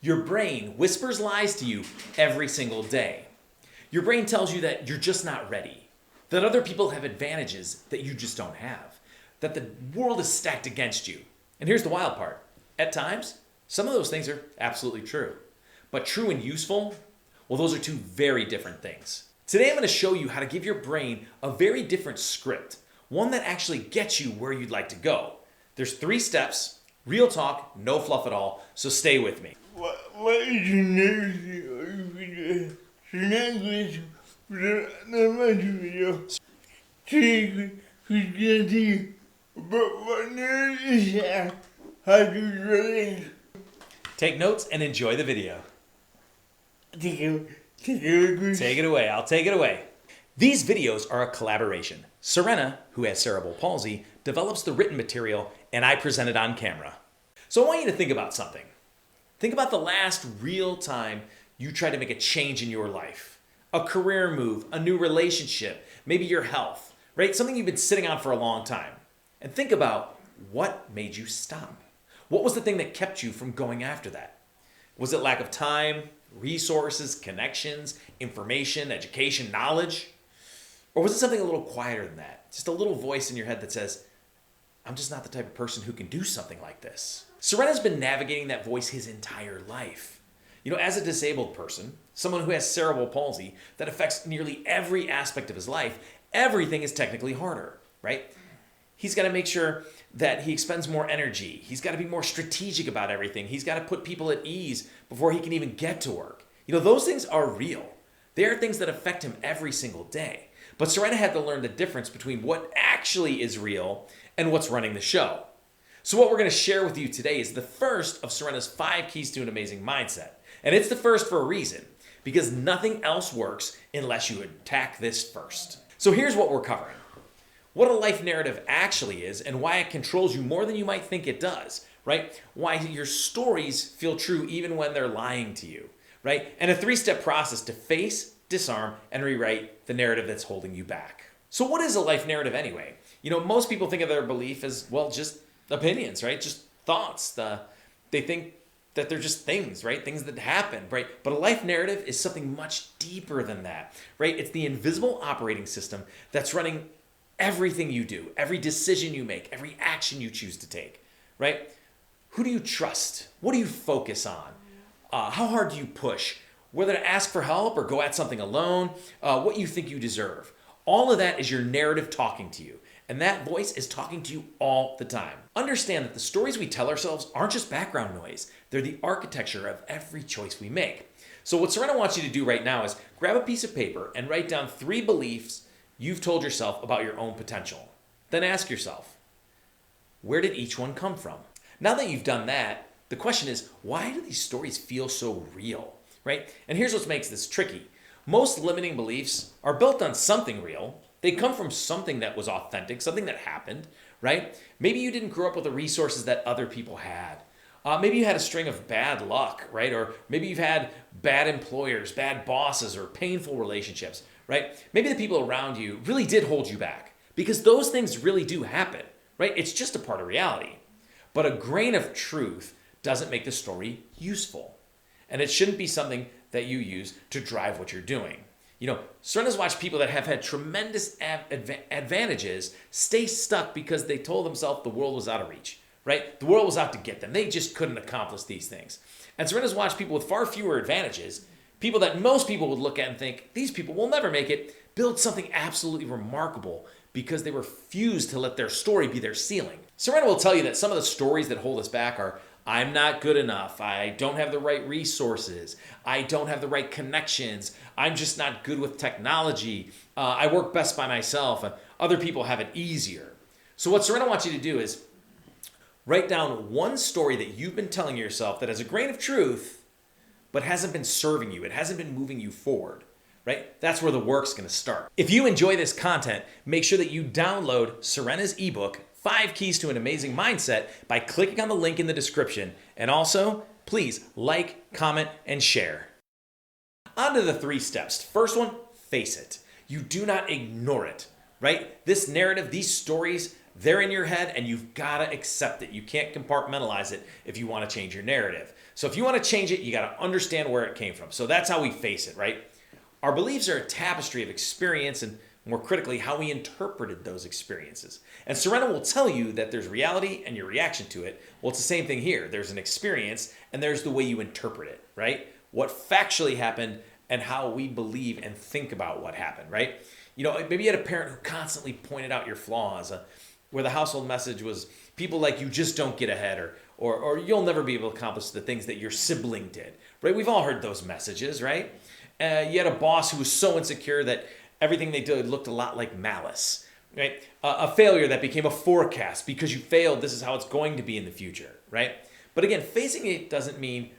Your brain whispers lies to you every single day. Your brain tells you that you're just not ready, that other people have advantages that you just don't have, that the world is stacked against you. And here's the wild part. At times, some of those things are absolutely true. But true and useful, well, those are two very different things. Today, I'm going to show you how to give your brain a very different script, one that actually gets you where you'd like to go. There's 3 steps, real talk, no fluff at all, so stay with me. What is your next video? Take notes and enjoy the video. Take it. Take it away. I'll take it away. These videos are a collaboration. Sourena, who has cerebral palsy, develops the written material, and I present it on camera. So I want you to think about something. Think about the last real time you tried to make a change in your life. A career move, a new relationship, maybe your health, right? Something you've been sitting on for a long time. And think about what made you stop. What was the thing that kept you from going after that? Was it lack of time, resources, connections, information, education, knowledge? Or was it something a little quieter than that? Just a little voice in your head that says, I'm just not the type of person who can do something like this. Sourena's been navigating that voice his entire life. You know, as a disabled person, someone who has cerebral palsy that affects nearly every aspect of his life, everything is technically harder, right? He's got to make sure that he expends more energy. He's got to be more strategic about everything. He's got to put people at ease before he can even get to work. You know, those things are real. They are things that affect him every single day. But Sourena had to learn the difference between what actually is real and what's running the show. So what we're going to share with you today is the first of Sourena's 5 keys to an amazing mindset. And it's the first for a reason, because nothing else works unless you attack this first. So here's what we're covering. What a life narrative actually is and why it controls you more than you might think it does, right? Why your stories feel true even when they're lying to you, right? And a 3-step process to face, disarm, and rewrite the narrative that's holding you back. So what is a life narrative anyway? You know, most people think of their belief as, well, just opinions, right? Just thoughts. They think that they're just things, right? Things that happen, right? But a life narrative is something much deeper than that, right? It's the invisible operating system that's running everything you do, every decision you make, every action you choose to take, right? Who do you trust? What do you focus on? How hard do you push? Whether to ask for help or go at something alone, what you think you deserve. All of that is your narrative talking to you. And that voice is talking to you all the time. Understand that the stories we tell ourselves aren't just background noise. They're the architecture of every choice we make. So what Sourena wants you to do right now is grab a piece of paper and write down 3 beliefs you've told yourself about your own potential. Then ask yourself, where did each one come from? Now that you've done that, the question is, why do these stories feel so real, right? And here's what makes this tricky. Most limiting beliefs are built on something real. They come from something that was authentic, something that happened, right? Maybe you didn't grow up with the resources that other people had. Maybe you had a string of bad luck, right? Or maybe you've had bad employers, bad bosses, or painful relationships, right? Maybe the people around you really did hold you back because those things really do happen, right? It's just a part of reality. But a grain of truth doesn't make the story useful. And it shouldn't be something that you use to drive what you're doing. You know, Sourena's watched people that have had tremendous advantages stay stuck because they told themselves the world was out of reach, right? The world was out to get them. They just couldn't accomplish these things. And Sourena's watched people with far fewer advantages, people that most people would look at and think, these people will never make it, build something absolutely remarkable because they refuse to let their story be their ceiling. Sourena will tell you that some of the stories that hold us back are, I'm not good enough. I don't have the right resources. I don't have the right connections. I'm just not good with technology. I work best by myself. And other people have it easier. So what Sourena wants you to do is write down one story that you've been telling yourself that has a grain of truth, but hasn't been serving you. It hasn't been moving you forward, right? That's where the work's going to start. If you enjoy this content, make sure that you download Sourena's ebook, 5 Keys to an Amazing Mindset, by clicking on the link in the description. And also, please like, comment, and share. On to the 3 steps. First one, face it. You do not ignore it, right? This narrative, these stories, they're in your head and you've got to accept it. You can't compartmentalize it if you want to change your narrative. So if you want to change it, you got to understand where it came from. So that's how we face it, right? Our beliefs are a tapestry of experience and, more critically, how we interpreted those experiences. And Sourena will tell you that there's reality and your reaction to it. Well, it's the same thing here. There's an experience and there's the way you interpret it, right? What factually happened and how we believe and think about what happened, right? You know, maybe you had a parent who constantly pointed out your flaws, where the household message was people like you just don't get ahead, or you'll never be able to accomplish the things that your sibling did, right? We've all heard those messages, right? You had a boss who was so insecure that everything they did looked a lot like malice, right? A failure that became a forecast. Because you failed, this is how it's going to be in the future, right? But again, facing it doesn't mean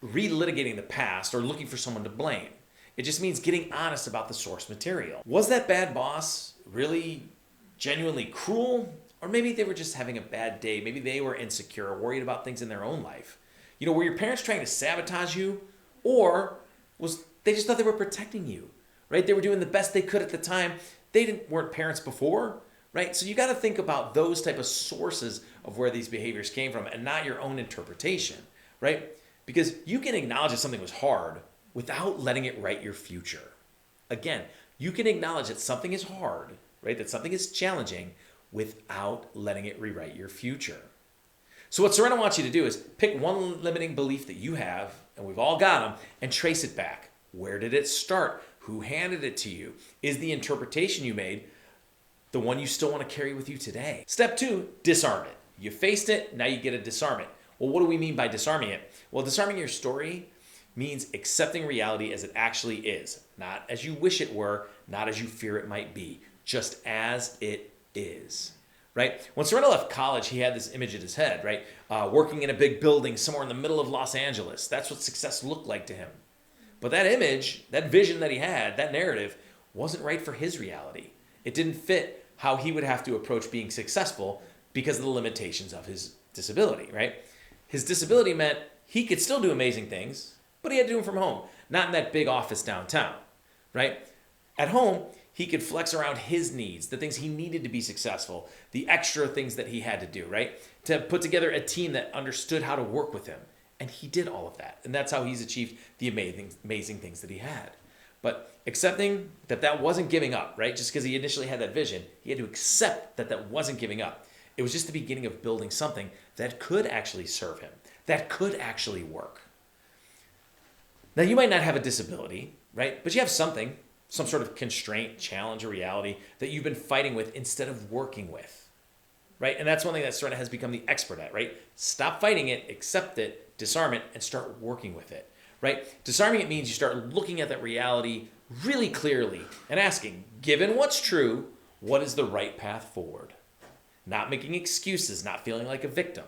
relitigating the past or looking for someone to blame. It just means getting honest about the source material. Was that bad boss really genuinely cruel? Or maybe they were just having a bad day. Maybe they were insecure or worried about things in their own life. You know, were your parents trying to sabotage you? Or was they just thought they were protecting you, right? They were doing the best they could at the time. They weren't parents before, right? So you got to think about those type of sources of where these behaviors came from and not your own interpretation, right? Because you can acknowledge that something was hard without letting it write your future. Again, you can acknowledge that something is hard, right? That something is challenging without letting it rewrite your future. So what Sourena wants you to do is pick one limiting belief that you have, and we've all got them, and trace it back. Where did it start? Who handed it to you? Is the interpretation you made the one you still want to carry with you today? Step 2, disarm it. You faced it, now you get to disarm it. Well, what do we mean by disarming it? Well, disarming your story means accepting reality as it actually is, not as you wish it were, not as you fear it might be, just as it is, right? When Sourena left college, he had this image in his head, right? Working in a big building somewhere in the middle of Los Angeles. That's what success looked like to him. But that image, that vision that he had, that narrative, wasn't right for his reality. It didn't fit how he would have to approach being successful because of the limitations of his disability, right? His disability meant he could still do amazing things, but he had to do them from home, not in that big office downtown, right? At home, he could flex around his needs, the things he needed to be successful, the extra things that he had to do, right? To put together a team that understood how to work with him. And he did all of that. And that's how he's achieved the amazing things that he had. But accepting that that wasn't giving up, right? Just because he initially had that vision, he had to accept that that wasn't giving up. It was just the beginning of building something that could actually serve him, that could actually work. Now, you might not have a disability, right? But you have something, some sort of constraint, challenge, or reality that you've been fighting with instead of working with, right? And that's one thing that Sourena has become the expert at, right? Stop fighting it, accept it, disarm it, and start working with it, right? Disarming it means you start looking at that reality really clearly and asking, given what's true, what is the right path forward? Not making excuses, not feeling like a victim.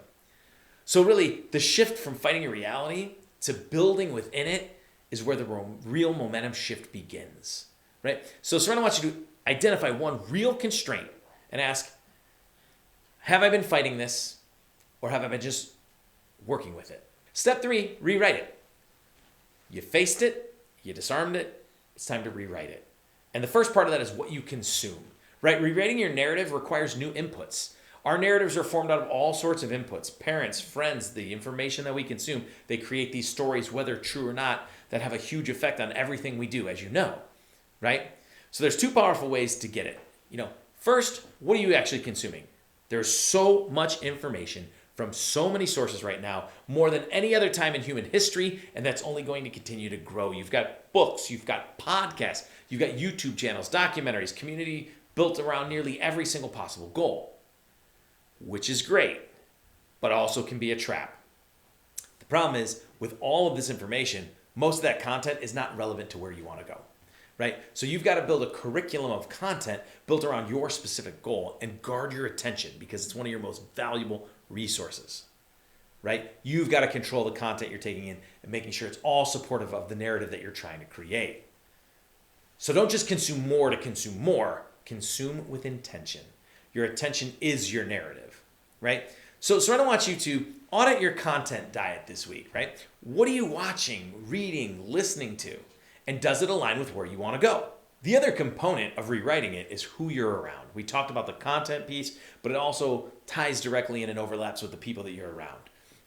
So really, the shift from fighting a reality to building within it is where the real momentum shift begins, right? So Sourena wants you to identify one real constraint and ask, have I been fighting this or have I been just working with it? Step 3, rewrite it. You faced it, you disarmed it, it's time to rewrite it. And the first part of that is what you consume, right? Rewriting your narrative requires new inputs. Our narratives are formed out of all sorts of inputs. Parents, friends, the information that we consume, they create these stories, whether true or not, that have a huge effect on everything we do, as you know, right? So there's 2 powerful ways to get it. First, what are you actually consuming? There's so much information from so many sources right now, more than any other time in human history, and that's only going to continue to grow. You've got books, you've got podcasts, you've got YouTube channels, documentaries, community built around nearly every single possible goal, which is great, but also can be a trap. The problem is, with all of this information, most of that content is not relevant to where you want to go, right? So you've got to build a curriculum of content built around your specific goal and guard your attention because it's one of your most valuable resources, right? You've got to control the content you're taking in and making sure it's all supportive of the narrative that you're trying to create. So don't just consume more to consume more. Consume with intention. Your attention is your narrative, right? So Sourena wants you to audit your content diet this week, right? What are you watching, reading, listening to? And does it align with where you want to go? The other component of rewriting it is who you're around. We talked about the content piece, but it also ties directly in and overlaps with the people that you're around.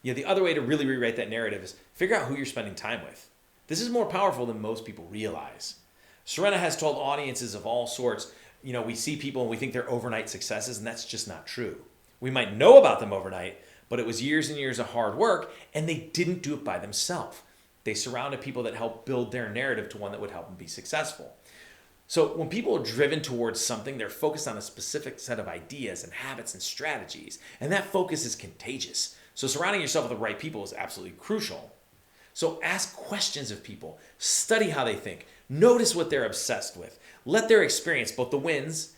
The other way to really rewrite that narrative is figure out who you're spending time with. This is more powerful than most people realize. Sourena has told audiences of all sorts, we see people and we think they're overnight successes, and that's just not true. We might know about them overnight, but it was years and years of hard work, and they didn't do it by themselves. They surrounded people that helped build their narrative to one that would help them be successful. So when people are driven towards something, they're focused on a specific set of ideas and habits and strategies, and that focus is contagious. So surrounding yourself with the right people is absolutely crucial. So ask questions of people, study how they think, notice what they're obsessed with, let their experience both the wins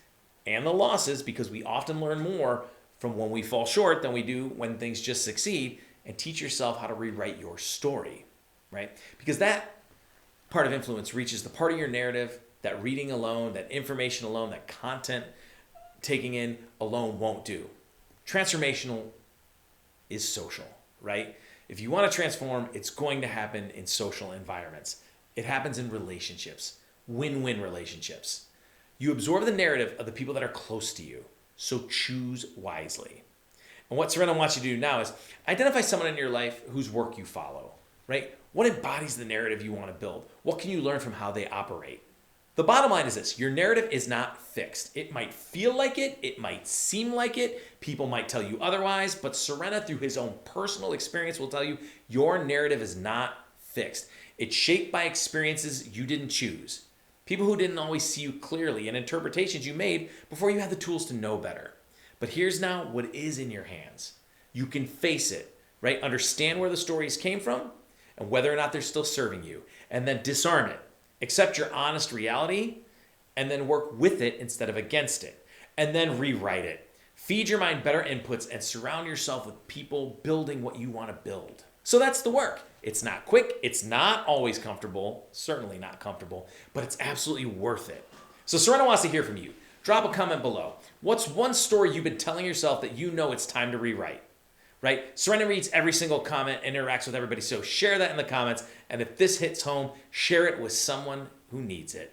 and the losses, because we often learn more from when we fall short than we do when things just succeed, and teach yourself how to rewrite your story, right? Because that part of influence reaches the part of your narrative that reading alone, that information alone, that content taking in alone won't do. Transformational is social, right? If you want to transform, it's going to happen in social environments. It happens in relationships, win-win relationships. You absorb the narrative of the people that are close to you, so choose wisely. And what Sourena wants you to do now is identify someone in your life whose work you follow, right? What embodies the narrative you want to build? What can you learn from how they operate? The bottom line is this: your narrative is not fixed. It might feel like it, it might seem like it, people might tell you otherwise, but Sourena, through his own personal experience, will tell you your narrative is not fixed. It's shaped by experiences you didn't choose, people who didn't always see you clearly, and interpretations you made before you had the tools to know better. But here's now what is in your hands. You can face it, right? Understand where the stories came from and whether or not they're still serving you, and then disarm it. Accept your honest reality, and then work with it instead of against it. And then rewrite it. Feed your mind better inputs and surround yourself with people building what you want to build. So that's the work. It's not quick. It's not always comfortable. Certainly not comfortable, but it's absolutely worth it. So Sourena wants to hear from you. Drop a comment below. What's one story you've been telling yourself that you know it's time to rewrite? Right? Sourena reads every single comment and interacts with everybody, so share that in the comments. And if this hits home, share it with someone who needs it.